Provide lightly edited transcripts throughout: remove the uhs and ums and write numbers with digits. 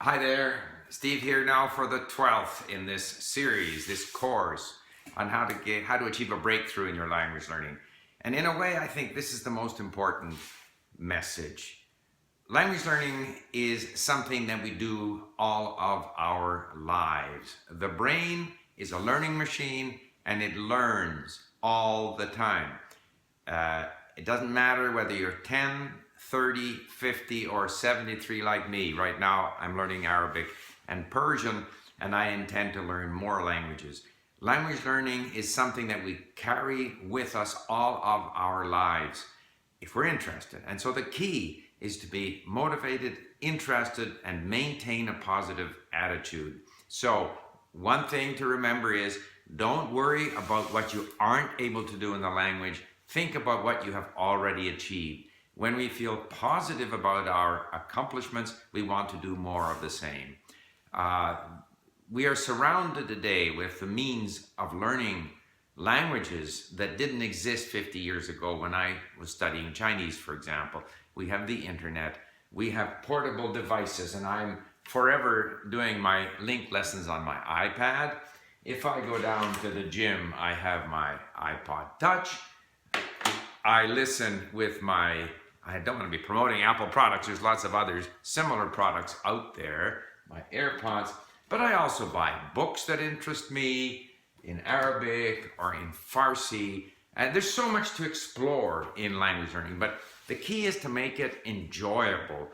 Hi there, Steve here now for the 12th in this series, this course on how to achieve a breakthrough in your language learning. And in a way, I think this is the most important message. Language learning is something that we do all of our lives. The brain is a learning machine and it learns all the time. It doesn't matter whether you're 10, 30, 50, or 73 like me. Right now, I'm learning Arabic and Persian, and I intend to learn more languages. Language learning is something that we carry with us all of our lives if we're interested. And so the key is to be motivated, interested, and maintain a positive attitude. So one thing to remember is don't worry about what you aren't able to do in the language. Think about what you have already achieved. When we feel positive about our accomplishments, we want to do more of the same. We are surrounded today with the means of learning languages that didn't exist 50 years ago when I was studying Chinese, for example. We have the internet, we have portable devices, and I'm forever doing my LingQ lessons on my iPad. If I go down to the gym, I have my iPod Touch. I listen with my, I don't want to be promoting Apple products, there's lots of others, similar products out there, my AirPods, but I also buy books that interest me in Arabic or in Farsi, and there's so much to explore in language learning, but the key is to make it enjoyable.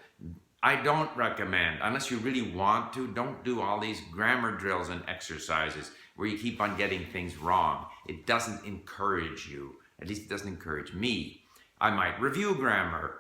I don't recommend, unless you really want to, don't do all these grammar drills and exercises where you keep on getting things wrong. It doesn't encourage you. At least it doesn't encourage me. I might review grammar,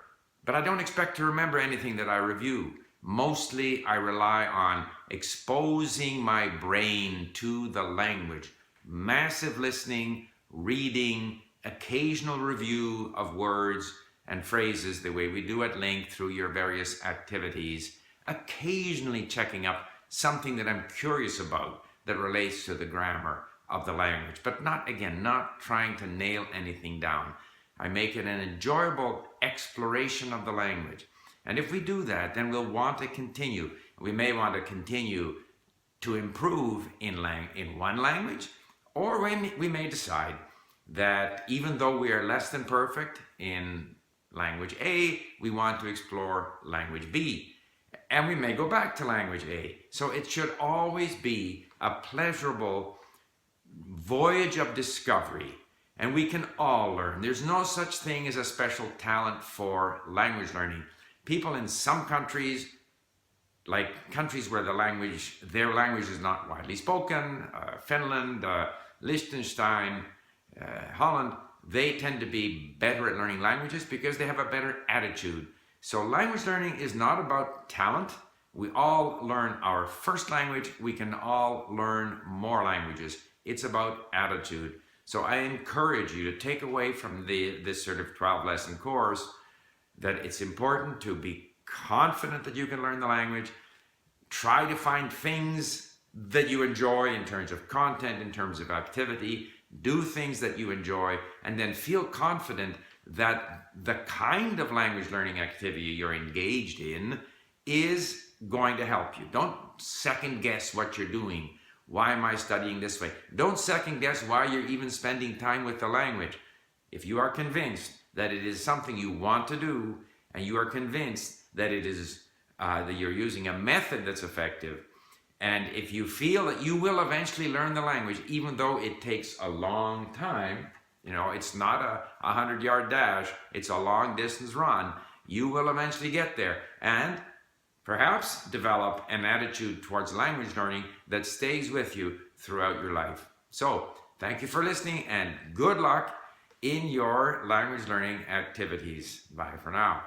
but I don't expect to remember anything that I review. Mostly I rely on exposing my brain to the language. Massive listening, reading, occasional review of words and phrases the way we do at LingQ through your various activities. Occasionally checking up something that I'm curious about that relates to the grammar of the language, but not trying to nail anything down. I make it an enjoyable exploration of the language. And if we do that, then we'll want to continue. We may want to continue to improve in one language, or we may decide that even though we are less than perfect in language A, we want to explore language B. And we may go back to language A. So it should always be a pleasurable voyage of discovery, and we can all learn. There's no such thing as a special talent for language learning. People in some countries, like countries where their language is not widely spoken, Finland, Liechtenstein, Holland, they tend to be better at learning languages because they have a better attitude. So language learning is not about talent. We all learn our first language. We can all learn more languages. It's about attitude. So I encourage you to take away from this sort of 12-lesson course that it's important to be confident that you can learn the language. Try to find things that you enjoy in terms of content, in terms of activity. Do things that you enjoy, and then feel confident that the kind of language learning activity you're engaged in is going to help you. Don't second guess what you're doing. Why am I studying this way? Don't second guess why you're even spending time with the language. If you are convinced that it is something you want to do, and you are convinced that it is that you're using a method that's effective, and if you feel that you will eventually learn the language, even though it takes a long time, you know, it's not a 100-yard dash, it's a long distance run, you will eventually get there. And perhaps develop an attitude towards language learning that stays with you throughout your life. So, thank you for listening and good luck in your language learning activities. Bye for now.